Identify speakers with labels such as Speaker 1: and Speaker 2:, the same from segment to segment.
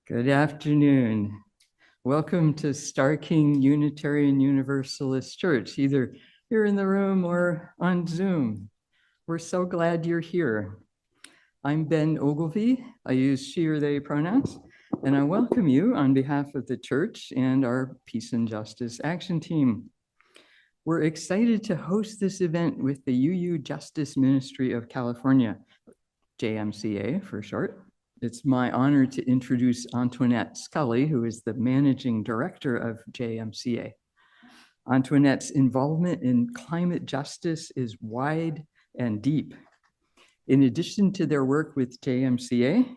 Speaker 1: Good afternoon. Welcome to Star King Unitarian Universalist Church, either here in the room or on Zoom. We're so glad you're here. I'm Ben Ogilvie. I use she or they pronouns, and I welcome you on behalf of the church and our Peace and Justice Action Team. We're excited to host this event with the UU Justice Ministry of California, JMCA for short. It's my honor to introduce Antoinette Scully, who is the managing director of JMCA. Antoinette's involvement in climate justice is wide and deep. In addition to their work with JMCA,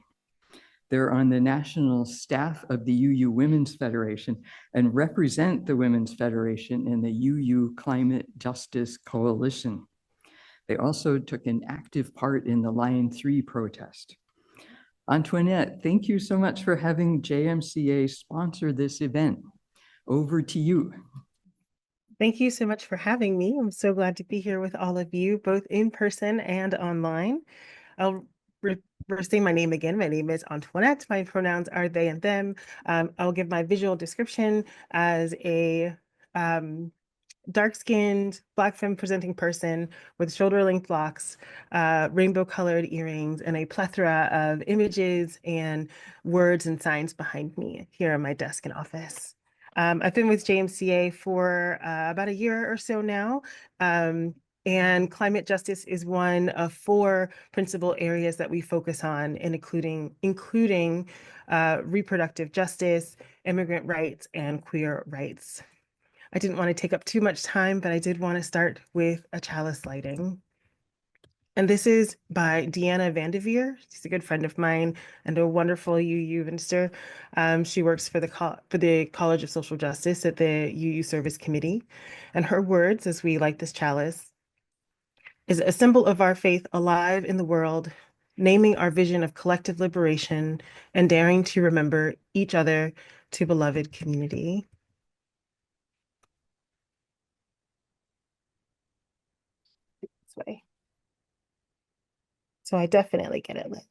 Speaker 1: they're on the national staff of the UU Women's Federation and represent the Women's Federation in the UU Climate Justice Coalition. They also took an active part in the Line 3 protest. Antoinette, thank you so much for having JMCA sponsor this event. Over to you.
Speaker 2: Thank you so much for having me. I'm so glad to be here with all of you, both in person and online. I'll say my name again. My name is Antoinette. My pronouns are they and them. I'll give my visual description as a dark-skinned, Black femme presenting person with shoulder-length locks, rainbow-colored earrings, and a plethora of images and words and signs behind me here on my desk and office. I've been with JMCA for about a year or so now, and climate justice is one of 4 principal areas that we focus on, and including reproductive justice, immigrant rights, and queer rights. I didn't want to take up too much time, but I did want to start with a chalice lighting. And this is by Deanna Vandeveer. She's a good friend of mine and a wonderful UU minister. She works for the College of Social Justice at the UU Service Committee. And her words, as we light this chalice, is a symbol of our faith alive in the world, naming our vision of collective liberation and daring to remember each other to beloved community. This way. So I definitely get it lit.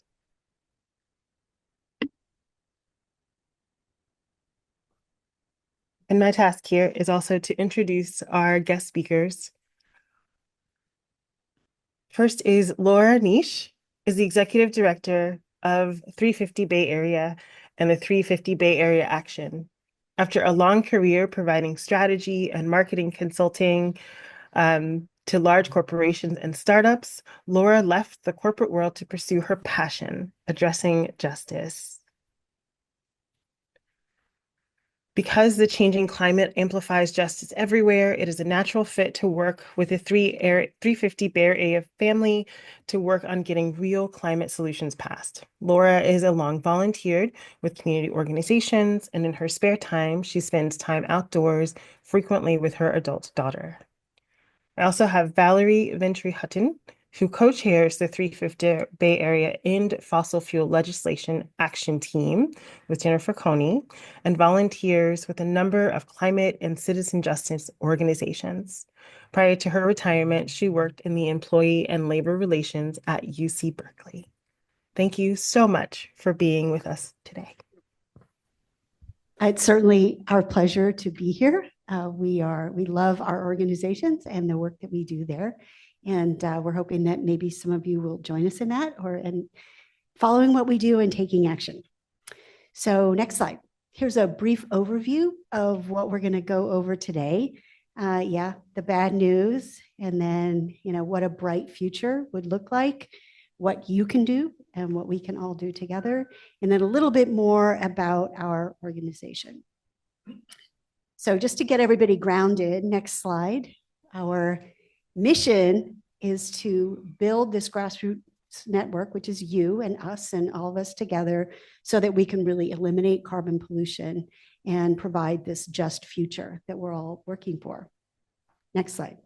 Speaker 2: And my task here is also to introduce our guest speakers. First is Laura Nish, is the Executive Director of 350 Bay Area and the 350 Bay Area Action. After a long career providing strategy and marketing consulting to large corporations and startups, Laura left the corporate world to pursue her passion, addressing justice. Because the changing climate amplifies justice everywhere, it is a natural fit to work with the 350 Bay Area family to work on getting real climate solutions passed. Laura is a long volunteered with community organizations, and in her spare time, she spends time outdoors, frequently with her adult daughter. I also have Valerie Ventry Hutton, who co-chairs the 350 Bay Area End Fossil Fuel Legislation Action Team with Jennifer Coney, and volunteers with a number of climate and citizen justice organizations. Prior to her retirement, she worked in the employee and labor relations at UC Berkeley. Thank you so much for being with us today.
Speaker 3: It's certainly our pleasure to be here. We love our organizations and the work that we do there. And we're hoping that maybe some of you will join us in that and following what we do and taking action. So next slide. Here's a brief overview of what we're going to go over today. The bad news, and then, what a bright future would look like, what you can do and what we can all do together, and then a little bit more about our organization. So just to get everybody grounded, next slide. Our mission is to build this grassroots network, which is you and us and all of us together, so that we can really eliminate carbon pollution and provide this just future that we're all working for. Next slide.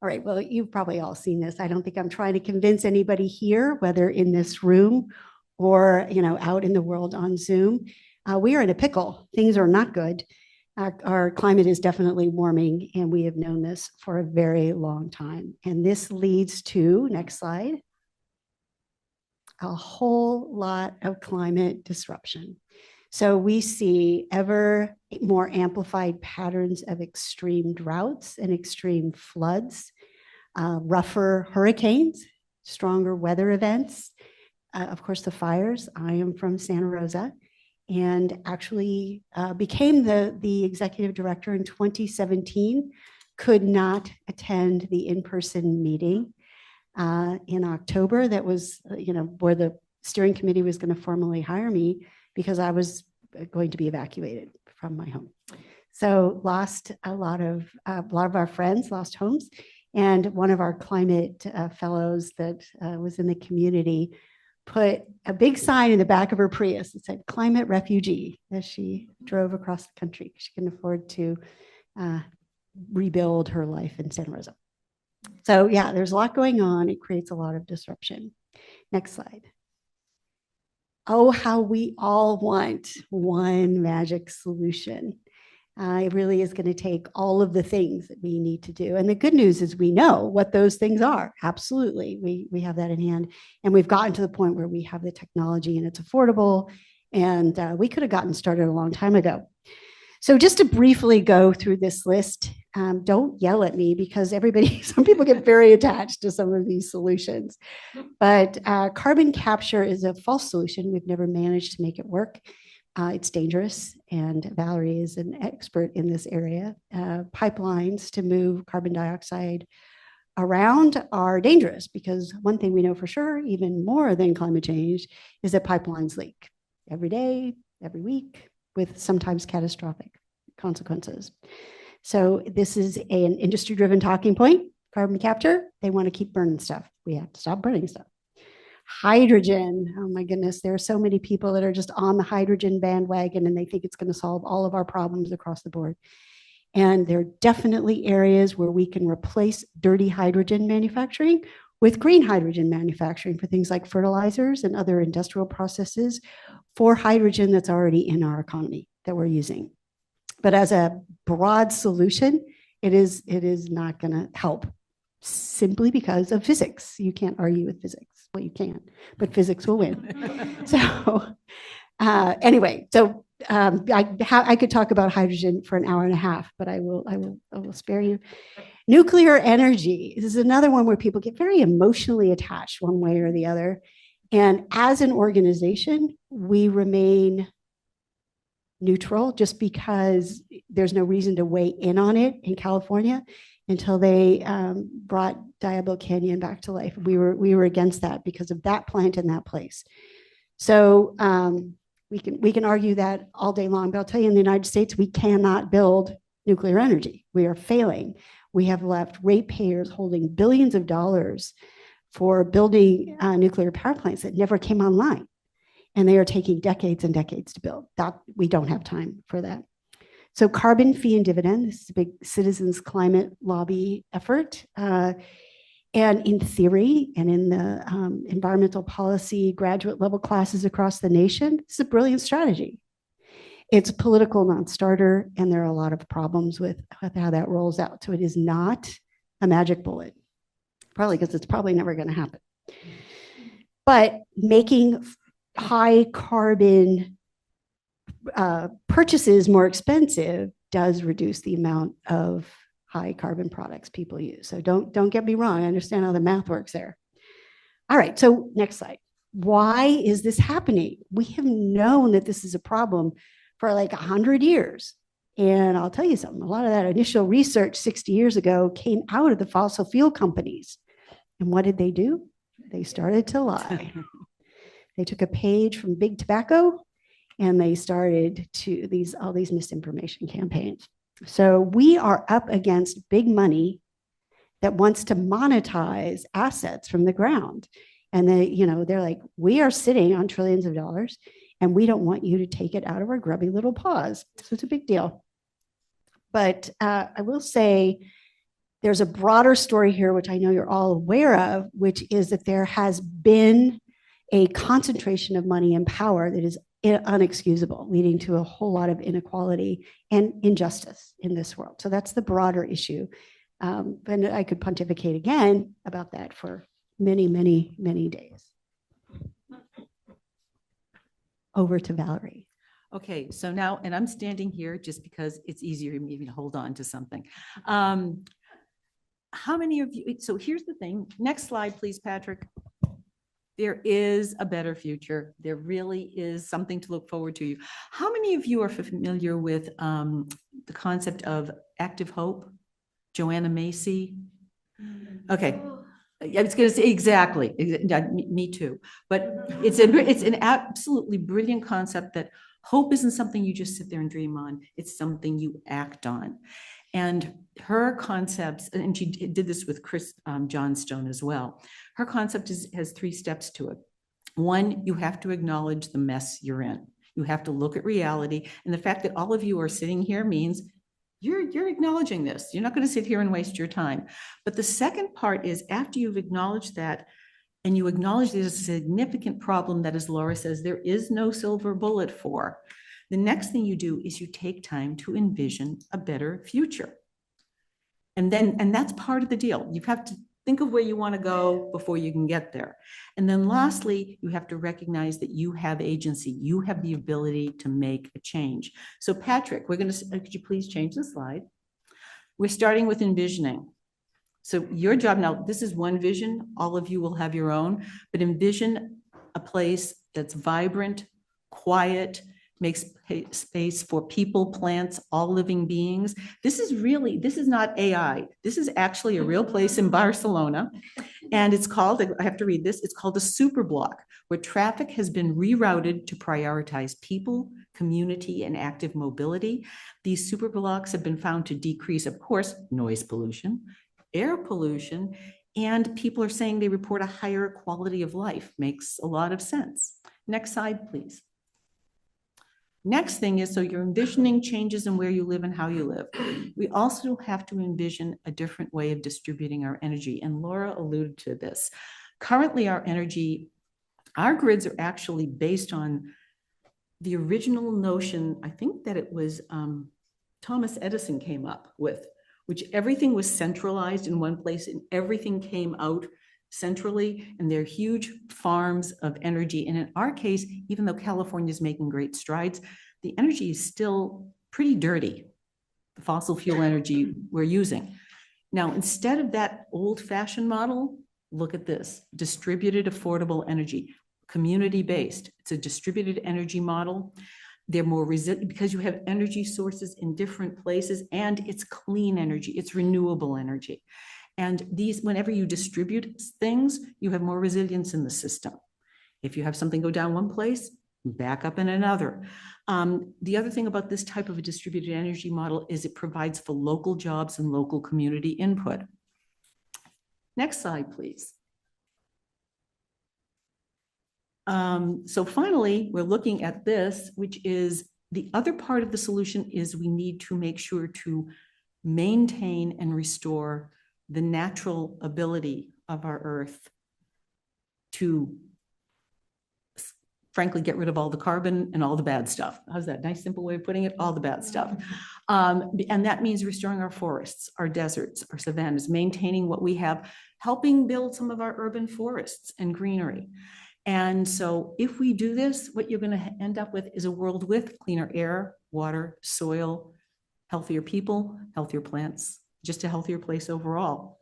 Speaker 3: All right, well, you've probably all seen this. I don't think I'm trying to convince anybody here, whether in this room or out in the world on Zoom. We are in a pickle. Things are not good. Our climate is definitely warming, and we have known this for a very long time. And this leads to, next slide, a whole lot of climate disruption. So we see ever more amplified patterns of extreme droughts and extreme floods, rougher hurricanes, stronger weather events, of course, the fires. I am from Santa Rosa and actually became the executive director in 2017, could not attend the in-person meeting in October that was, where the steering committee was going to formally hire me because I was going to be evacuated from my home. So lost a lot of our friends lost homes. And one of our climate fellows that was in the community put a big sign in the back of her Prius that said climate refugee as she drove across the country. She couldn't afford to rebuild her life in Santa Rosa. So yeah, there's a lot going on. It creates a lot of disruption. Next slide. Oh, how we all want one magic solution. It really is going to take all of the things that we need to do. And the good news is we know what those things are. Absolutely. We have that in hand. And we've gotten to the point where we have the technology and it's affordable. And we could have gotten started a long time ago. So just to briefly go through this list, don't yell at me because some people get very attached to some of these solutions. But carbon capture is a false solution. We've never managed to make it work. It's dangerous, and Valerie is an expert in this area. Pipelines to move carbon dioxide around are dangerous because one thing we know for sure, even more than climate change, is that pipelines leak every day, every week, with sometimes catastrophic consequences. So this is an industry-driven talking point, carbon capture. They want to keep burning stuff. We have to stop burning stuff. Hydrogen, oh my goodness, there are so many people that are just on the hydrogen bandwagon and they think it's going to solve all of our problems across the board. And there are definitely areas where we can replace dirty hydrogen manufacturing with green hydrogen manufacturing for things like fertilizers and other industrial processes for hydrogen that's already in our economy that we're using. But as a broad solution, it is not going to help simply because of physics. You can't argue with physics. Well, you can, but physics will win. So anyway, so I could talk about hydrogen for an hour and a half, but I will spare you. Nuclear energy. This is another one where people get very emotionally attached one way or the other. And as an organization, we remain neutral just because there's no reason to weigh in on it in California until they brought Diablo Canyon back to life. We were against that because of that plant in that place. So we can argue that all day long, but I'll tell you, in the United States, we cannot build nuclear energy. We are failing. We have left ratepayers holding billions of dollars for building nuclear power plants that never came online. And they are taking decades and decades to build. That we don't have time for that. So carbon fee and dividend, this is a big citizens climate lobby effort. And in theory and in the environmental policy graduate level classes across the nation, it's a brilliant strategy. It's a political non-starter, and there are a lot of problems with how that rolls out. So it is not a magic bullet, probably because it's probably never going to happen. But making high carbon purchases more expensive does reduce the amount of high carbon products people use. So don't get me wrong. I understand how the math works there. All right, so next slide. Why is this happening? We have known that this is a problem for like 100 years. And I'll tell you something, a lot of that initial research 60 years ago came out of the fossil fuel companies. And what did they do? They started to lie. They took a page from Big Tobacco and they started to all these misinformation campaigns. So we are up against big money that wants to monetize assets from the ground. And they're like, we are sitting on trillions of dollars and we don't want you to take it out of our grubby little paws. So it's a big deal. But I will say there's a broader story here, which I know you're all aware of, which is that there has been a concentration of money and power that is unexcusable, leading to a whole lot of inequality and injustice in this world. So that's the broader issue. And I could pontificate again about that for many, many, many days. over to Valerie.
Speaker 4: Okay, so now, and I'm standing here just because it's easier maybe to hold on to something. How many of you, so here's the thing, next slide, please, Patrick. There is a better future. There really is something to look forward to. How many of you are familiar with the concept of active hope? Joanna Macy? Okay. I was going to say exactly. Me too. But it's an absolutely brilliant concept that hope isn't something you just sit there and dream on. It's something you act on. And her concepts, and she did this with Chris Johnstone as well. Her concept has 3 steps to it. 1, you have to acknowledge the mess you're in. You have to look at reality. And the fact that all of you are sitting here means you're acknowledging this. You're not going to sit here and waste your time. But the second part is after you've acknowledged that, and you acknowledge there's a significant problem that, as Laura says, there is no silver bullet for, the next thing you do is you take time to envision a better future. And that's part of the deal. You have to think of where you want to go before you can get there. And then lastly, you have to recognize that you have agency. You have the ability to make a change. So Patrick, could you please change the slide? We're starting with envisioning. So your job now, this is one vision. All of you will have your own, but envision a place that's vibrant, quiet, makes space for people, plants, all living beings. This is not AI. This is actually a real place in Barcelona. And it's called, I have to read this, it's called a superblock, where traffic has been rerouted to prioritize people, community, and active mobility. These superblocks have been found to decrease, of course, noise pollution, air pollution, and people are saying they report a higher quality of life. Makes a lot of sense. Next slide, please. Next thing is, so you're envisioning changes in where you live and how you live. We also have to envision a different way of distributing our energy. And Laura alluded to this. Currently, our grids are actually based on the original notion, I think that it was Thomas Edison came up with, which everything was centralized in one place and everything came out centrally, and they're huge farms of energy. And in our case, even though California is making great strides, the energy is still pretty dirty, the fossil fuel energy we're using. Now, instead of that old-fashioned model, look at this, distributed affordable energy, community-based. It's a distributed energy model. They're more resilient because you have energy sources in different places, and it's clean energy, it's renewable energy. And these, whenever you distribute things, you have more resilience in the system. If you have something go down one place, back up in another. The other thing about this type of a distributed energy model is it provides for local jobs and local community input. Next slide, please. So finally, we're looking at this, which is the other part of the solution is we need to make sure to maintain and restore the natural ability of our Earth to, frankly, get rid of all the carbon and all the bad stuff. How's that? Nice, simple way of putting it? All the bad stuff. And that means restoring our forests, our deserts, our savannas, maintaining what we have, helping build some of our urban forests and greenery. And so if we do this, what you're going to end up with is a world with cleaner air, water, soil, healthier people, healthier plants, just a healthier place overall.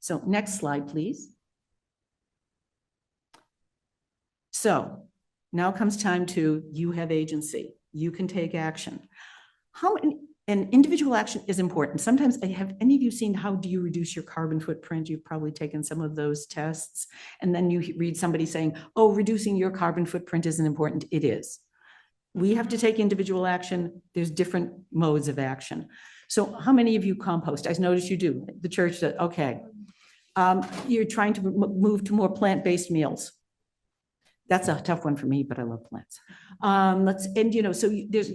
Speaker 4: So next slide, please. So now comes time to, you have agency. You can take action. And individual action is important. Sometimes, have any of you seen how do you reduce your carbon footprint? You've probably taken some of those tests. And then you read somebody saying, oh, reducing your carbon footprint isn't important. It is. We have to take individual action. There's different modes of action. So how many of you compost? I noticed you do. The church does. Okay. You're trying to move to more plant-based meals. That's a tough one for me, but I love plants.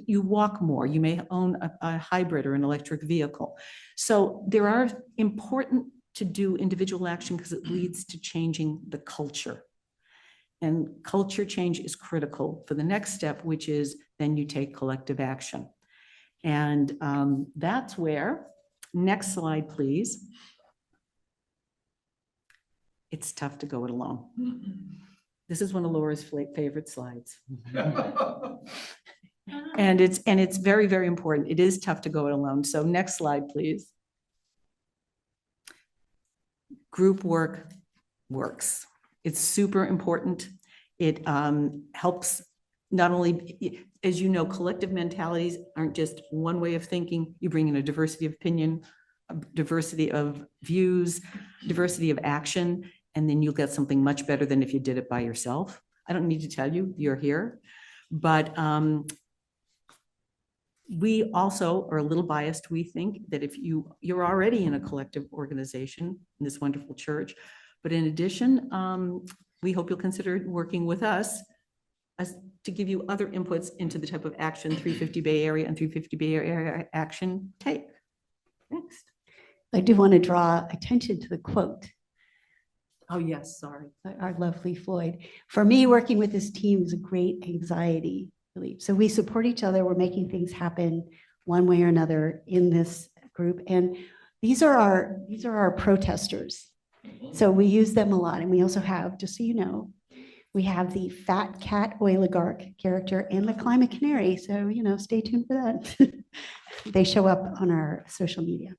Speaker 4: You walk more. You may own a hybrid or an electric vehicle. So there are important to do individual action because it leads to changing the culture. And culture change is critical for the next step, which is then you take collective action. And that's where, next slide, please. It's tough to go it alone. This is one of Laura's favorite slides. And it's very, very important. It is tough to go it alone. So next slide, please. Group work works. It's super important. It helps not only, as you know, collective mentalities aren't just one way of thinking. You bring in a diversity of opinion, a diversity of views, diversity of action, and then you'll get something much better than if you did it by yourself. I don't need to tell you, you're here. But we also are a little biased. We think that if you're already in a collective organization in this wonderful church, but in addition, we hope you'll consider working with us as to give you other inputs into the type of action 350 Bay Area and 350 Bay Area action take. Next.
Speaker 3: I do want to draw attention to the quote.
Speaker 4: Oh, yes, sorry.
Speaker 3: Our lovely Floyd. For me, working with this team is a great anxiety relief. So we support each other. We're making things happen one way or another in this group. And these are our protesters. So we use them a lot. And we also have, just so you know, we have the fat cat oligarch character and the climate canary. So, stay tuned for that. They show up on our social media.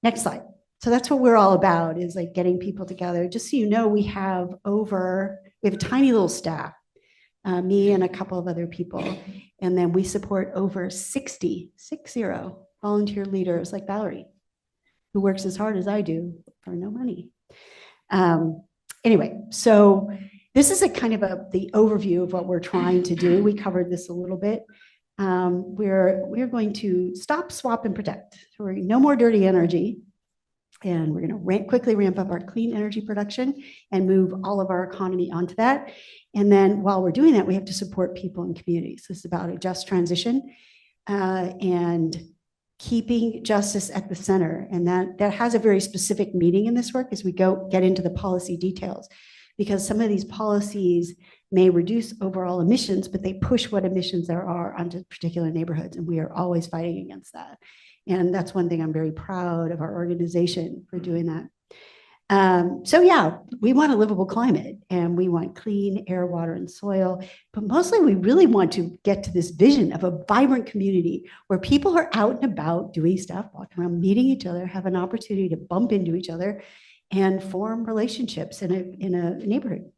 Speaker 3: Next slide. So that's what we're all about, is like getting people together. Just so you know, we have a tiny little staff, me and a couple of other people. And then we support over 60 volunteer leaders like Valerie, who works as hard as I do for no money. Anyway, so this is a kind of the overview of what we're trying to do. We covered this a little bit. We're going to stop, swap, and protect. So no more dirty energy. And we're going to quickly ramp up our clean energy production and move all of our economy onto that. And then while we're doing that, we have to support people and communities. This is about a just transition and keeping justice at the center. And that has a very specific meaning in this work as we get into the policy details, because some of these policies may reduce overall emissions, but they push what emissions there are onto particular neighborhoods. And we are always fighting against that. And that's one thing I'm very proud of our organization for doing that. So yeah, we want a livable climate and we want clean air, water, and soil. But mostly we really want to get to this vision of a vibrant community where people are out and about doing stuff, walking around, meeting each other, have an opportunity to bump into each other and form relationships in a neighborhood.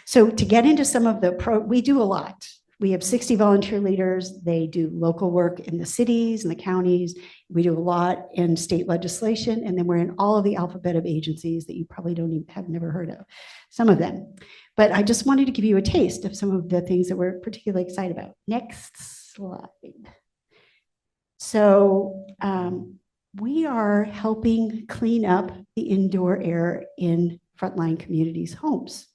Speaker 3: So to get into some of we do a lot. We have 60 volunteer leaders. They do local work in the cities and the counties. We do a lot in state legislation. And then we're in all of the alphabet of agencies that you probably have never heard of, some of them. But I just wanted to give you a taste of some of the things that we're particularly excited about. Next slide. So we are helping clean up the indoor air in frontline communities' homes.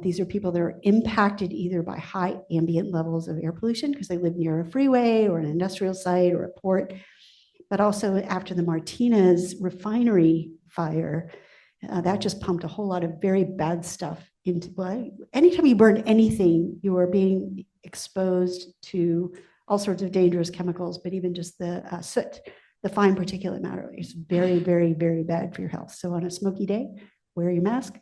Speaker 3: These are people that are impacted either by high ambient levels of air pollution because they live near a freeway or an industrial site or a port, but also after the Martinez refinery fire, that just pumped a whole lot of very bad stuff into, anytime you burn anything, you are being exposed to all sorts of dangerous chemicals, but even just the soot, the fine particulate matter is very, very, very bad for your health. So on a smoky day, wear your mask.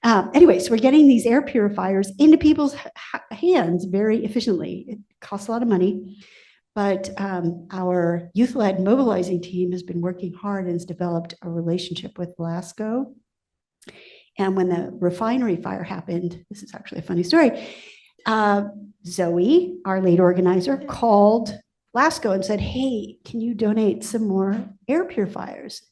Speaker 3: Anyway, so we're getting these air purifiers into people's hands very efficiently. It costs a lot of money, but our youth-led mobilizing team has been working hard and has developed a relationship with Glasgow. And when the refinery fire happened, this is actually a funny story, Zoe, our lead organizer, called Glasgow and said, hey, can you donate some more air purifiers?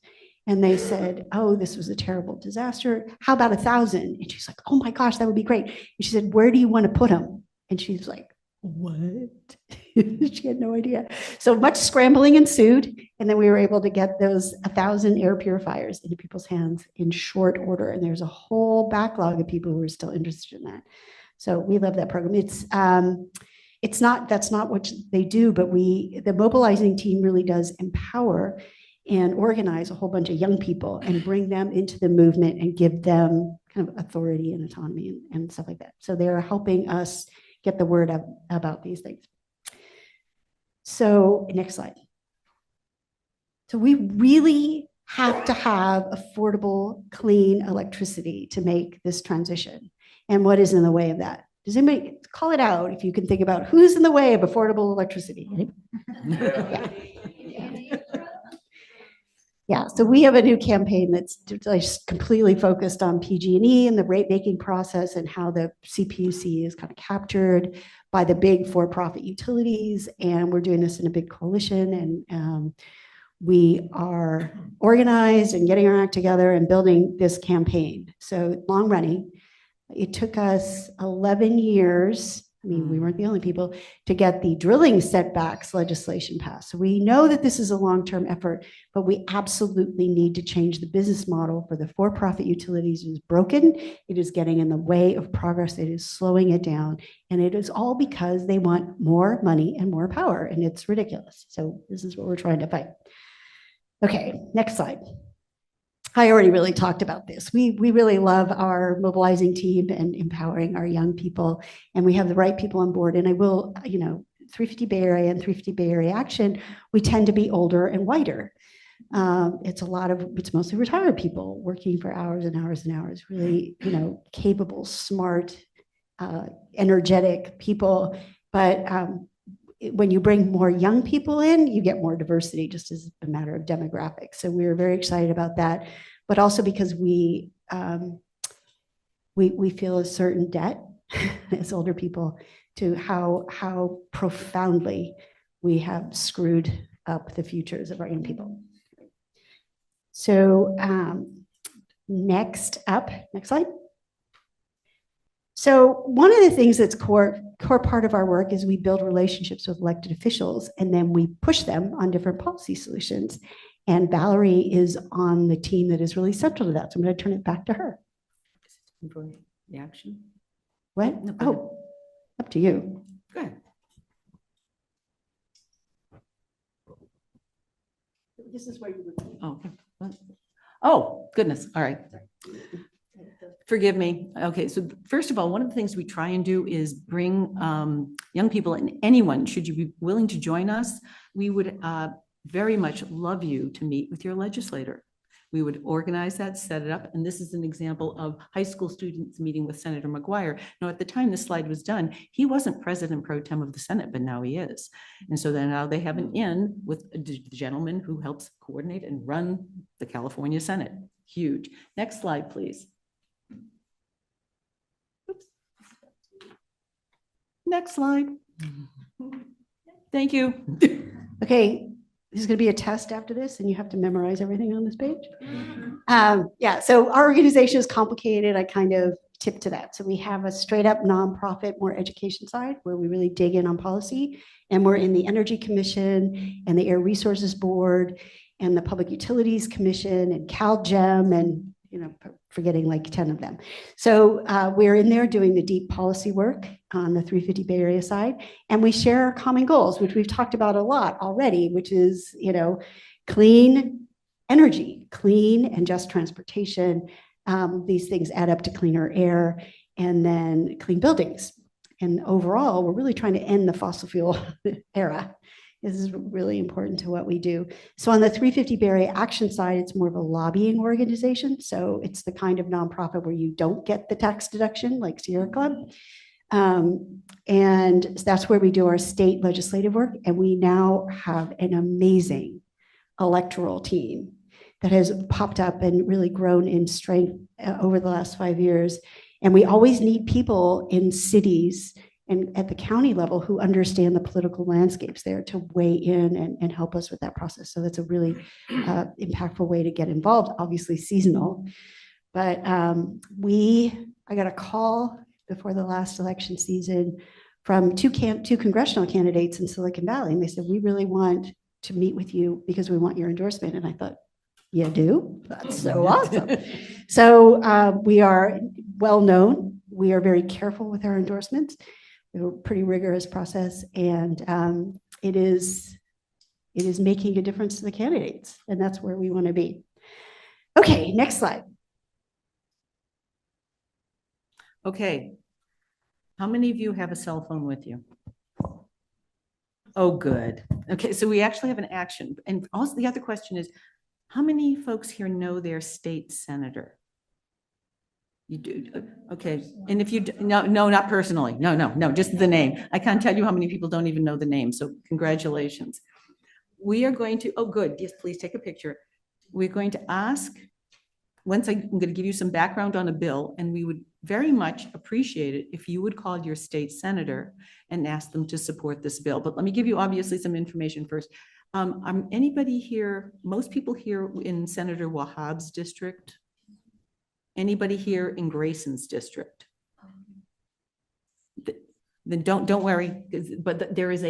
Speaker 3: And they said, oh, this was a terrible disaster. How about 1,000? And she's like, oh my gosh, that would be great. And she said, where do you want to put them? And she's like, what? She had no idea. So much scrambling ensued. And then we were able to get those 1,000 air purifiers into people's hands in short order. And there's a whole backlog of people who are still interested in that. So we love that program. That's not what they do, but the mobilizing team really does empower and organize a whole bunch of young people and bring them into the movement and give them kind of authority and autonomy and stuff like that. So they're helping us get the word out about these things. So next slide. So we really have to have affordable, clean electricity to make this transition. And what is in the way of that? Does anybody call it out if you can think about who's in the way of affordable electricity? Yeah. Yeah, so we have a new campaign that's just completely focused on PG&E and the rate making process and how the CPUC is kind of captured by the big for-profit utilities. And we're doing this in a big coalition, and we are organized and getting our act together and building this campaign. So long running. It took us 11 years. I mean, we weren't the only people to get the drilling setbacks legislation passed. So we know that this is a long-term effort, but we absolutely need to change the business model for the for-profit utilities. It is broken. It is getting in the way of progress. It is slowing it down. And it is all because they want more money and more power. And it's ridiculous. So this is what we're trying to fight. Okay, next slide. I already really talked about this. We really love our mobilizing team and empowering our young people, and we have the right people on board. And I will, 350 Bay Area and 350 Bay Area Action, we tend to be older and whiter. It's mostly retired people working for hours and hours and hours, really, capable, smart, energetic people. But when you bring more young people in, you get more diversity just as a matter of demographics. So we're very excited about that, but also because we feel a certain debt as older people to how profoundly we have screwed up the futures of our young people. So next slide. So one of the things that's core part of our work is we build relationships with elected officials, and then we push them on different policy solutions. And Valerie is on the team that is really central to that. So I'm going to turn it back to her.
Speaker 4: For the action.
Speaker 3: What?
Speaker 4: No,
Speaker 3: oh, up to you.
Speaker 4: Go ahead.
Speaker 3: This is where you would.
Speaker 4: Oh, okay. Oh, goodness. All right. Forgive me. Okay, so first of all, one of the things we try and do is bring young people, and anyone, should you be willing to join us, we would very much love you to meet with your legislator. We would organize that, set it up, and this is an example of high school students meeting with Senator McGuire. Now, at the time this slide was done, he wasn't president pro tem of the Senate, but now he is. And so then now they have an in with the gentleman who helps coordinate and run the California Senate. Huge. Next slide, please. Oops. Next slide. Thank you.
Speaker 3: Okay, this is going to be a test after this, and you have to memorize everything on this page. Yeah, so our organization is complicated. I kind of tip to that. So we have a straight up nonprofit, more education side where we really dig in on policy, and we're in the Energy Commission and the Air Resources Board and the Public Utilities Commission and CalGEM and forgetting like 10 of them. So we're in there doing the deep policy work on the 350 Bay Area side, and we share our common goals, which we've talked about a lot already, which is, clean energy, clean and just transportation. These things add up to cleaner air, and then clean buildings. And overall, we're really trying to end the fossil fuel era. This is really important to what we do. So on the 350 Bay Area Action side, it's more of a lobbying organization. So it's the kind of nonprofit where you don't get the tax deduction like Sierra Club. And that's where we do our state legislative work. And we now have an amazing electoral team that has popped up and really grown in strength over the last 5 years. And we always need people in cities and at the county level who understand the political landscapes there to weigh in and help us with that process. So that's a really impactful way to get involved, obviously seasonal. But I got a call before the last election season from two congressional candidates in Silicon Valley. And they said, we really want to meet with you because we want your endorsement. And I thought, you do? That's so awesome. So we are well known. We are very careful with our endorsements. We have a pretty rigorous process, and it is making a difference to the candidates, and that's where we want to be. Okay, next slide.
Speaker 4: Okay. How many of you have a cell phone with you? Oh, good. Okay, so we actually have an action. And also the other question is, How many folks here know their state senator? You do, okay. And if you, no, not personally. No, just the name. I can't tell you how many people don't even know the name. So congratulations. We are going to, oh, good. Yes, please take a picture. We're going to ask, I'm going to give you some background on a bill, and we would very much appreciate it if you would call your state senator and ask them to support this bill. But let me give you obviously some information first. Anybody here, most people here in Senator Wahab's district? Anybody here in Grayson's district? Then don't worry, but there is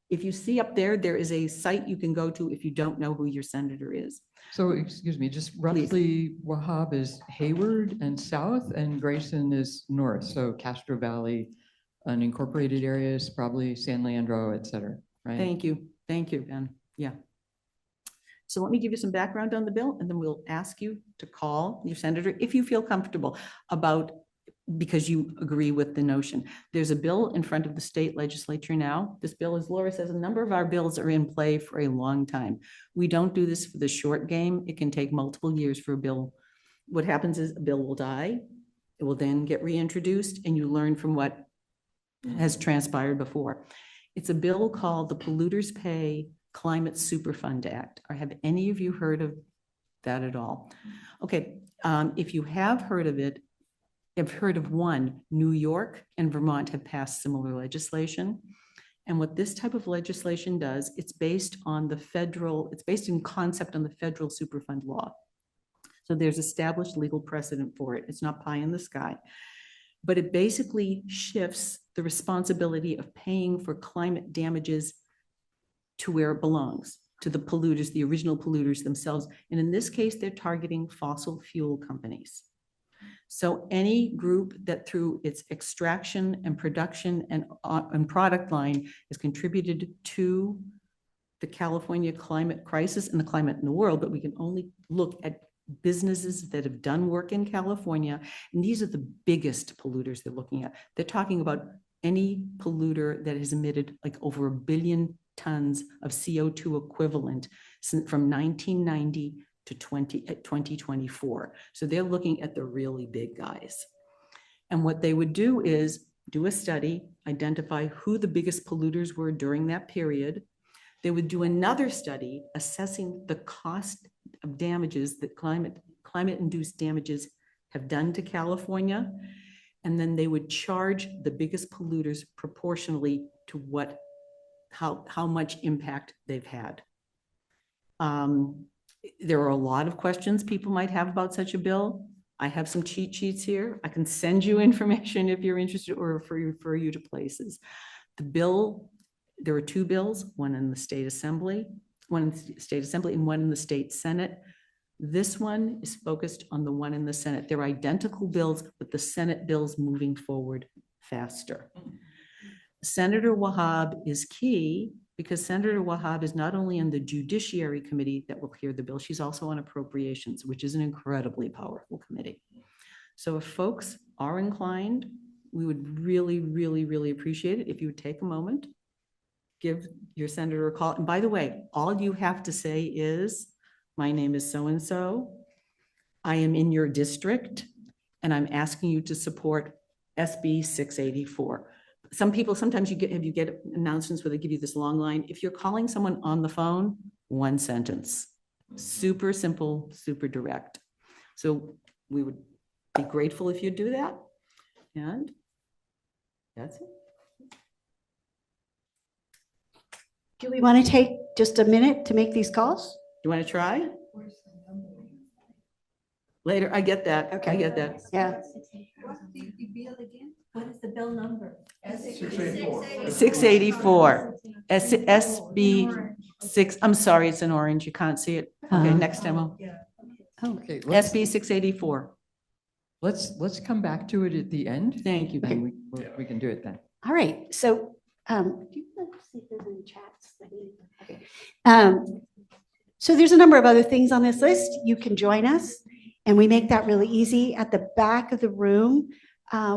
Speaker 4: if you see up there, there is a site you can go to if you don't know who your senator is.
Speaker 1: So, excuse me, just roughly, Wahab is Hayward and south, and Grayson is north. So Castro Valley, unincorporated areas, probably San Leandro, et cetera, right?
Speaker 4: Thank you, Ben. Yeah. So let me give you some background on the bill, and then we'll ask you to call your senator if you feel comfortable about, because you agree with the notion. There's a bill in front of the state legislature now. This bill, as Laura says, a number of our bills are in play for a long time. We don't do this for the short game. It can take multiple years for a bill. What happens is a bill will die. It will then get reintroduced, and you learn from what has transpired before. It's a bill called the Polluters Pay Climate Superfund Act. Or have any of you heard of that at all? Okay, if you have heard of it, I've heard of one. New York and Vermont have passed similar legislation. And what this type of legislation does, it's based in concept on the federal Superfund law. So there's established legal precedent for it. It's not pie in the sky. But it basically shifts the responsibility of paying for climate damages to where it belongs, to the polluters, the original polluters themselves. And in this case, they're targeting fossil fuel companies. So any group that through its extraction and production and product line has contributed to the California climate crisis and the climate in the world, but we can only look at businesses that have done work in California. And these are the biggest polluters they're looking at. They're talking about any polluter that has emitted like over 1 billion tons of CO2 equivalent from 1990 to 2024. So they're looking at the really big guys. And what they would do is do a study, identify who the biggest polluters were during that period. They would do another study assessing the cost of damages that climate-induced damages have done to California. And then they would charge the biggest polluters proportionally to how much impact they've had. There are a lot of questions people might have about such a bill. I have some cheat sheets here. I can send you information if you're interested or refer you to places. The bill, there are two bills, one in the state assembly and one in the state Senate. This one is focused on the one in the Senate. They're identical bills, but the Senate bill's moving forward faster. Senator Wahab is key because Senator Wahab is not only on the Judiciary Committee that will hear the bill, she's also on Appropriations, which is an incredibly powerful committee. So if folks are inclined, we would really, really, really appreciate it if you would take a moment, give your senator a call. And by the way, all you have to say is, my name is so-and-so, I am in your district, and I'm asking you to support SB 684. Some people, sometimes you get announcements where they give you this long line. If you're calling someone on the phone, one sentence, super simple, super direct. So we would be grateful if you do that. And that's it.
Speaker 3: Do we want to take just a minute to make these calls?
Speaker 4: Do you want to try? Later, I get that.
Speaker 3: Okay.
Speaker 4: I get that.
Speaker 3: Yeah.
Speaker 5: What is the bill number?
Speaker 4: 684. SB 6. I'm sorry, it's in orange. You can't see it. Okay, next demo.
Speaker 1: Okay,
Speaker 4: SB 684.
Speaker 1: let's come back to it at the end.
Speaker 4: Thank you, Ben.
Speaker 1: And we can do it then.
Speaker 3: All right. So, do you want to see if there's any chats? Okay. So there's a number of other things on this list. You can join us, and we make that really easy. At the back of the room,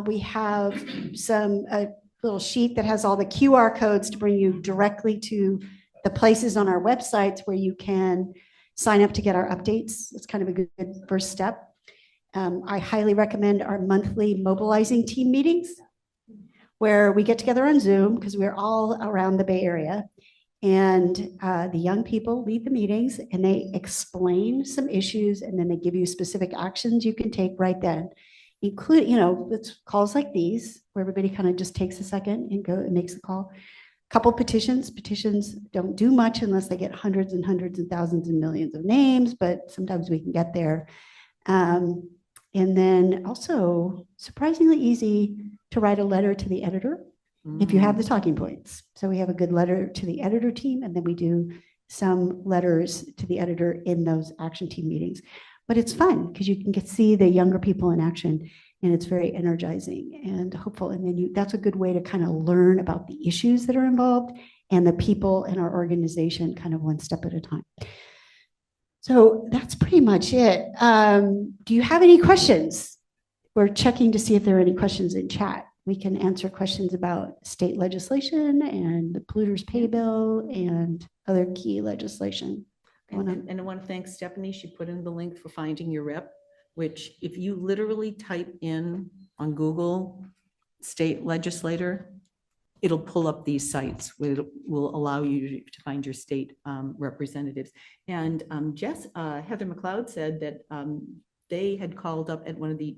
Speaker 3: we have a little sheet that has all the QR codes to bring you directly to the places on our websites where you can sign up to get our updates. It's kind of a good first step. I highly recommend our monthly mobilizing team meetings where we get together on Zoom because we're all around the Bay Area. And the young people lead the meetings and they explain some issues and then they give you specific actions you can take right then. Include, it's calls like these where everybody kind of just takes a second and makes the call. Couple petitions. Petitions don't do much unless they get hundreds and hundreds and thousands and millions of names, but sometimes we can get there. And then also surprisingly easy to write a letter to the editor if you have the talking points. So we have a good letter to the editor team, and then we do some letters to the editor in those action team meetings. But it's fun because you can see the younger people in action, and it's very energizing and hopeful. And then that's a good way to kind of learn about the issues that are involved and the people in our organization kind of one step at a time. So that's pretty much it. Do you have any questions? We're checking to see if there are any questions in chat. We can answer questions about state legislation and the polluters pay bill and other key legislation.
Speaker 4: And I want to thank Stephanie. She put in the link for finding your rep, which if you literally type in on Google state legislator, it'll pull up these sites. It will allow you to find your state representatives. And Heather McLeod said that they had called up at one of the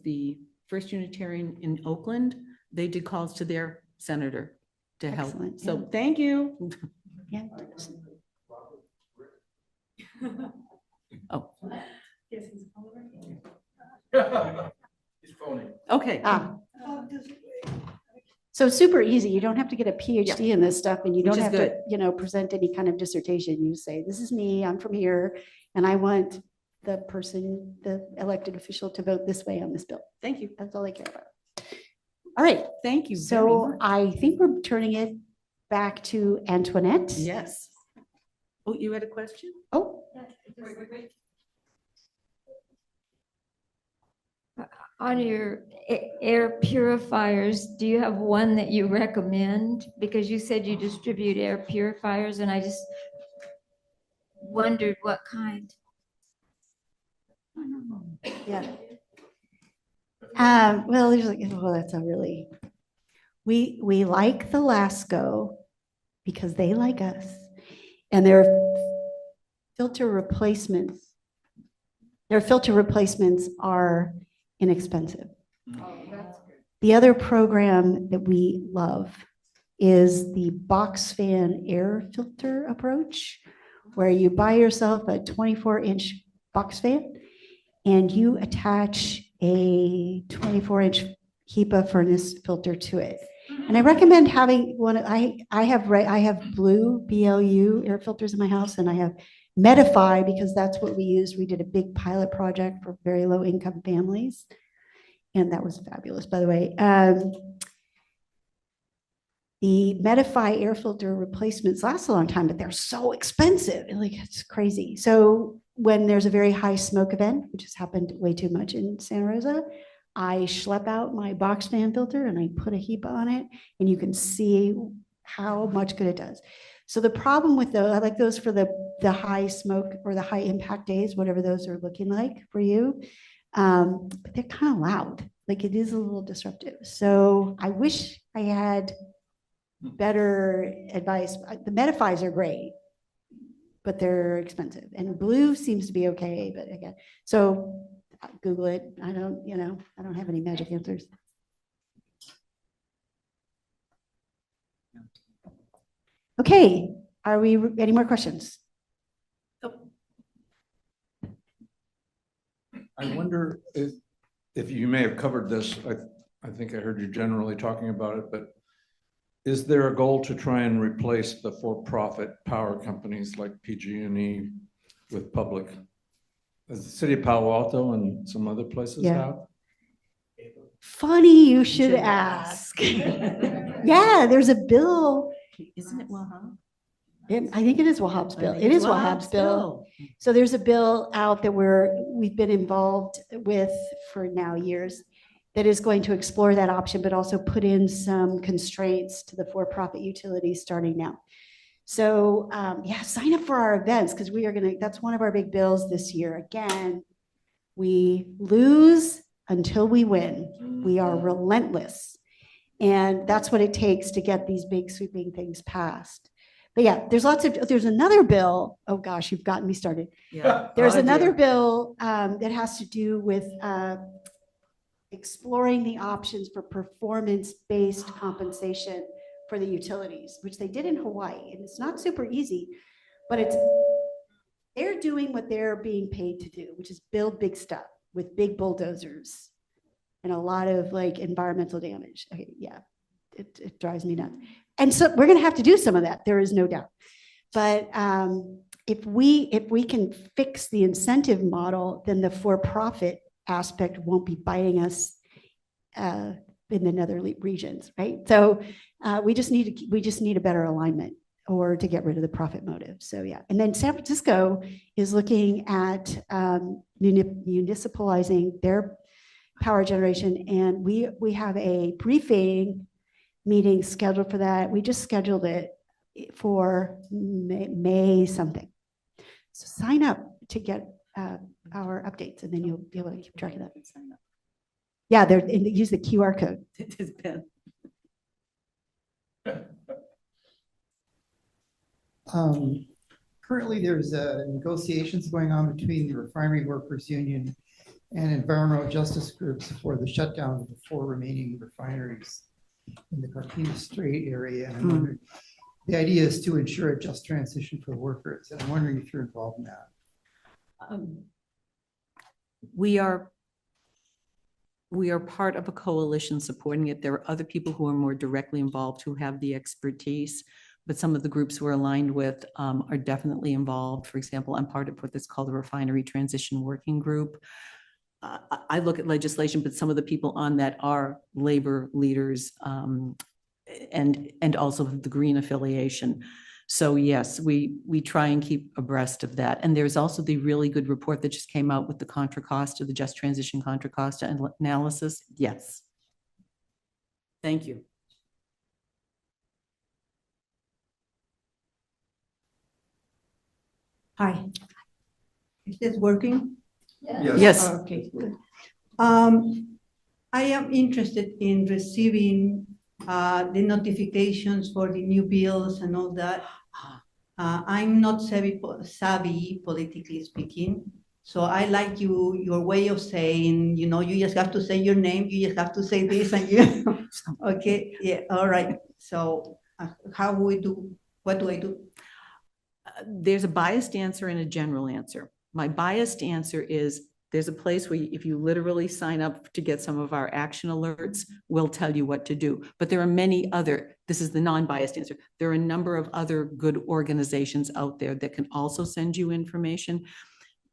Speaker 4: the First Unitarian in Oakland. They did calls to their senator to help.
Speaker 3: Excellent,
Speaker 4: So
Speaker 3: yeah.
Speaker 4: thank you.
Speaker 3: Yeah.
Speaker 4: Oh,
Speaker 5: Yes, he's phoning.
Speaker 4: okay.
Speaker 3: So super easy. You don't have to get a PhD in this stuff, and you
Speaker 4: Which
Speaker 3: don't
Speaker 4: is
Speaker 3: have
Speaker 4: good.
Speaker 3: to, present any kind of dissertation. You say, this is me, I'm from here, and I want the elected official to vote this way on this bill.
Speaker 4: Thank you.
Speaker 3: That's all I care about. All right.
Speaker 4: Thank you very
Speaker 3: So
Speaker 4: much.
Speaker 3: I think we're turning it back to Antoinette.
Speaker 4: Yes. Oh, you had a question?
Speaker 3: Oh,
Speaker 6: On your air purifiers, do you have one that you recommend? Because you said you distribute air purifiers and I just wondered what kind.
Speaker 3: yeah. Well, there's that's a really, we like the Lasco because they like us, and their filter replacements are inexpensive. The other program that we love is the box fan air filter approach, where you buy yourself a 24-inch box fan and you attach a 24-inch HEPA furnace filter to it. And I recommend having one. I have BLU air filters in my house, and I have Medify because that's what we used. We did a big pilot project for very low income families, and that was fabulous, by the way. The Medify air filter replacements last a long time, but they're so expensive. It's crazy. So when there's a very high smoke event, which has happened way too much in Santa Rosa, I schlep out my box fan filter and I put a HEPA on it, and you can see how much good it does. So the problem with those, I like those for the high smoke or the high impact days, whatever those are looking like for you. But they're kind of loud. It is a little disruptive. So I wish I had better advice. The Medifys are great, but they're expensive. And blue seems to be okay, but again, so Google it. I don't have any magic answers. Okay, are we any more questions?
Speaker 5: I wonder if you may have covered this. I think I heard you generally talking about it, but is there a goal to try and replace the for-profit power companies like PG&E with public, as the city of Palo Alto and some other places have?
Speaker 3: Funny you should ask. Yeah, there's a bill.
Speaker 4: Isn't it Wahab?
Speaker 3: I think it is Wahab's bill.
Speaker 4: I think
Speaker 3: It
Speaker 4: it's
Speaker 3: is Wahab's bill. So there's a bill out that we've been involved with for now years that is going to explore that option, but also put in some constraints to the for-profit utilities starting now. So yeah, sign up for our events because we are going to, that's one of our big bills this year. Again, we lose until we win. We are relentless. And that's what it takes to get these big sweeping things passed. But yeah, there's another bill. Oh gosh, you've gotten me started.
Speaker 4: Yeah.
Speaker 3: There's
Speaker 4: Oh,
Speaker 3: another
Speaker 4: dear.
Speaker 3: bill that has to do with exploring the options for performance-based compensation for the utilities, which they did in Hawaii. And it's not super easy, but they're doing what they're being paid to do, which is build big stuff with big bulldozers and a lot of like environmental damage. Okay, yeah, it drives me nuts. And so we're going to have to do some of that. There is no doubt. But if we can fix the incentive model, then the for-profit aspect won't be biting us in the nether regions, right? So we just need a better alignment, or to get rid of the profit motive. So yeah, and then San Francisco is looking at municipalizing their power generation, and we have a briefing meeting scheduled for that. We just scheduled it for May something. So sign up to get our updates, and then you'll be able to keep track of that. Yeah, use the QR code.
Speaker 4: It has been.
Speaker 7: Currently, there's negotiations going on between the Refinery Workers Union and environmental justice groups for the shutdown of the 4 remaining refineries in the Carquinez Strait area. And I'm wondering, the idea is to ensure a just transition for workers. And I'm wondering if you're involved in that.
Speaker 4: We are part of a coalition supporting it. There are other people who are more directly involved who have the expertise, but some of the groups we're aligned with are definitely involved. For example, I'm part of what's called the Refinery Transition Working Group. I look at legislation, but some of the people on that are labor leaders and also the green affiliation. So yes, we try and keep abreast of that. And there's also the really good report that just came out with the Contra Costa, the Just Transition Contra Costa analysis. Yes. Thank you.
Speaker 8: Hi. Is this working?
Speaker 4: Yes.
Speaker 8: Okay, good. I am interested in receiving the notifications for the new bills and all that. I'm not savvy politically speaking, so I like your way of saying, you just have to say your name, you just have to say this, and you. Okay, yeah, all right. So how do we do? What do I do?
Speaker 4: There's a biased answer and a general answer. My biased answer is there's a place where if you literally sign up to get some of our action alerts, we'll tell you what to do. But there are many other, this is the non-biased answer. There are a number of other good organizations out there that can also send you information.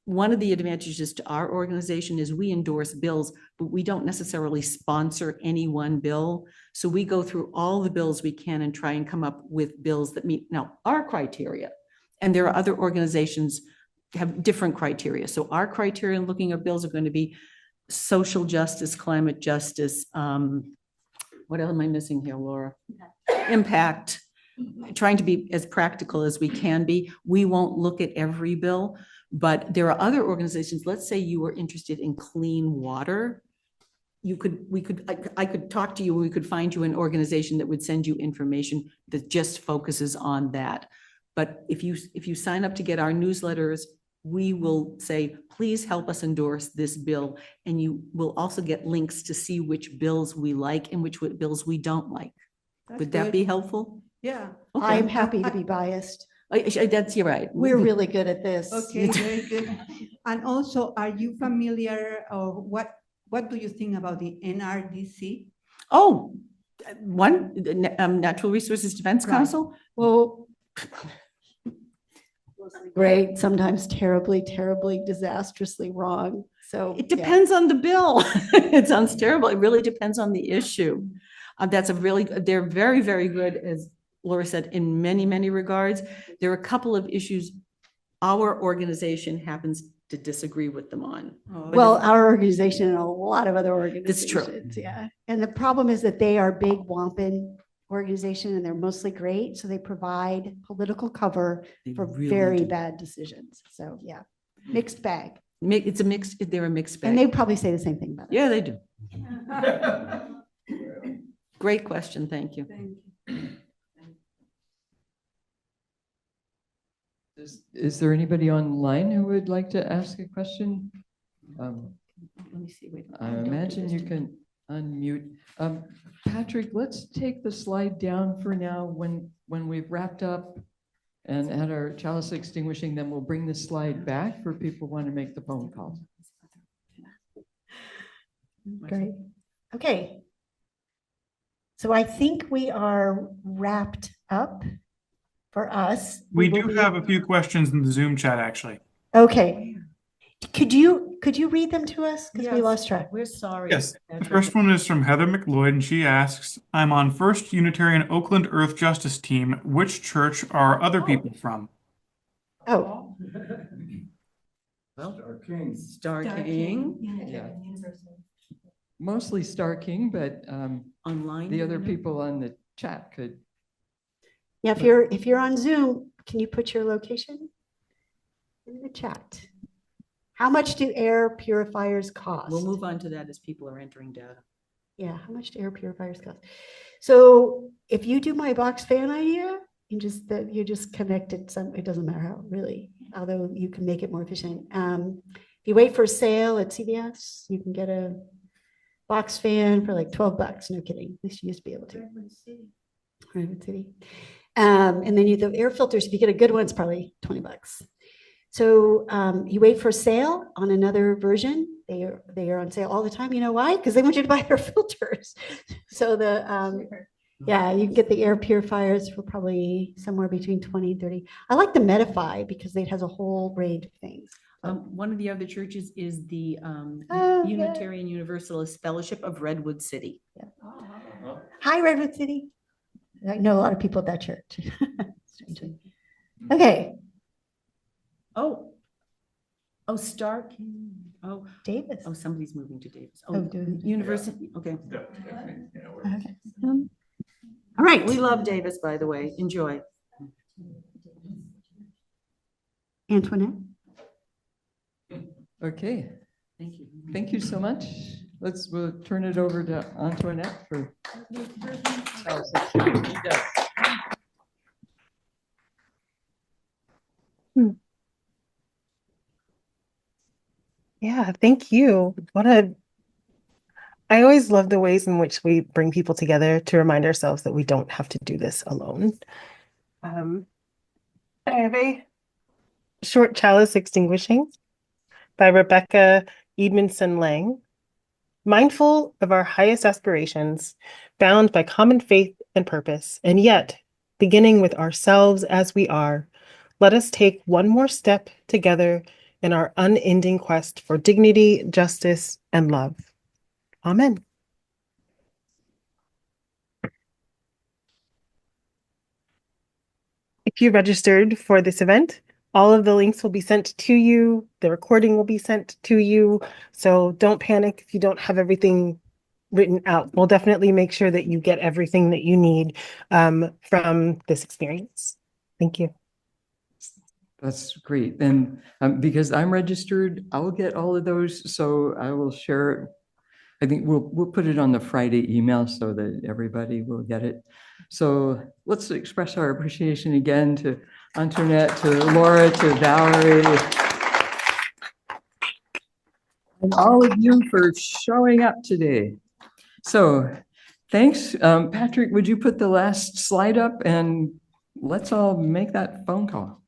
Speaker 4: One of the advantages to our organization is we endorse bills, but we don't necessarily sponsor any one bill. So we go through all the bills we can and try and come up with bills that meet now our criteria. And there are other organizations have different criteria. So our criteria in looking at bills are going to be social justice, climate justice. What else am I missing here, Laura? Impact. Trying to be as practical as we can be. We won't look at every bill, but there are other organizations. Let's say you were interested in clean water. I could talk to you and we could find you an organization that would send you information that just focuses on that. But if you sign up to get our newsletters, we will say, please help us endorse this bill. And you will also get links to see which bills we like and which bills we don't like. Would that be helpful?
Speaker 8: Yeah.
Speaker 4: Okay.
Speaker 3: I'm happy to be biased.
Speaker 4: That's you're right.
Speaker 3: We're really good at this.
Speaker 8: Okay, very good. And also, are you familiar, or what do you think about the NRDC?
Speaker 4: Oh, Natural Resources Defense
Speaker 8: Right.
Speaker 4: Council?
Speaker 3: Well, great, sometimes terribly, terribly, disastrously wrong. So
Speaker 4: It depends on the bill. It sounds terrible. It really depends on the issue. They're very, very good, as Laura said, in many, many regards. There are a couple of issues our organization happens to disagree with them on.
Speaker 3: Well, our organization and a lot of other organizations.
Speaker 4: It's true.
Speaker 3: Yeah. And the problem is that they are big wampum organization and they're mostly great. So they provide political cover
Speaker 4: They
Speaker 3: for
Speaker 4: really
Speaker 3: very
Speaker 4: do.
Speaker 3: bad decisions. So yeah, mixed bag.
Speaker 4: It's a mix, they're a mixed bag.
Speaker 3: And they probably say the same thing about us.
Speaker 4: Yeah, they do. Great question, thank you.
Speaker 1: Is there anybody online who would like to ask a question?
Speaker 4: Let me see, wait.
Speaker 1: I
Speaker 4: don't do
Speaker 1: imagine
Speaker 4: this
Speaker 1: you
Speaker 4: to-
Speaker 1: can unmute. Patrick, let's take the slide down for now. When we've wrapped up and had our chalice extinguishing, then we'll bring the slide back for people who want to make the phone calls.
Speaker 3: Great. Okay. So I think we are wrapped up for us.
Speaker 9: We
Speaker 3: will
Speaker 9: do
Speaker 3: be-
Speaker 9: have a few questions in the Zoom chat, actually.
Speaker 3: Okay. Could you read them to us? Because we
Speaker 4: Yes.
Speaker 3: lost track.
Speaker 4: We're sorry.
Speaker 9: Yes, the
Speaker 4: Patrick.
Speaker 9: first one is from Heather McLeod, and she asks, I'm on First Unitarian Oakland Earth Justice Team. Which church are other people from?
Speaker 3: Oh,
Speaker 1: Star King.
Speaker 4: Star King,
Speaker 1: Yeah. Mostly Star King, but
Speaker 4: online.
Speaker 1: the other
Speaker 4: you know?
Speaker 1: people on the chat could.
Speaker 3: yeah, if you're on Zoom, can you put your location in the chat? How much do air purifiers cost?
Speaker 4: We'll move on to that as people are entering data.
Speaker 3: Yeah, how much do air purifiers cost? So if you do my box fan idea, you just connect it it doesn't matter how really, although you can make it more efficient. If you wait for a sale at CVS, you can get a box fan for like $12. No kidding. At least you used to be able to. Redwood City. And then the air filters, if you get a good one, it's probably $20. So you wait for a sale on another version. They are on sale all the time. You know why? Because they want you to buy their filters. So yeah, you can get the air purifiers for probably somewhere between 20 and 30. I like the Medify because it has a whole range of things.
Speaker 4: One of the other churches is the
Speaker 3: Oh, yeah.
Speaker 4: Unitarian Universalist Fellowship of Redwood City.
Speaker 3: Hi, Redwood City. I know a lot of people at that church. Strangely. Okay,
Speaker 4: Oh, Star King. Oh,
Speaker 3: Davis.
Speaker 4: somebody's moving to Davis.
Speaker 3: Oh, doing-
Speaker 4: University, okay.
Speaker 3: Okay.
Speaker 4: All right, we love Davis, by the way. Enjoy.
Speaker 3: Antoinette.
Speaker 1: Okay,
Speaker 4: Thank you.
Speaker 1: thank you so much. We'll turn it over to Antoinette for.
Speaker 2: Yeah, thank you. I always love the ways in which we bring people together to remind ourselves that we don't have to do this alone. I have a short chalice extinguishing by Rebecca Edmondson Lang. Mindful of our highest aspirations, bound by common faith and purpose, and yet beginning with ourselves as we are, let us take one more step together in our unending quest for dignity, justice, and love. Amen. If you registered for this event, all of the links will be sent to you. The recording will be sent to you. So don't panic if you don't have everything written out. We'll definitely make sure that you get everything that you need from this experience. Thank you.
Speaker 1: That's great. And because I'm registered, I will get all of those. So I will share it. I think we'll put it on the Friday email so that everybody will get it. So let's express our appreciation again to Antoinette, to Laura, to Valerie, and all of you for showing up today. So thanks. Patrick, would you put the last slide up and let's all make that phone call?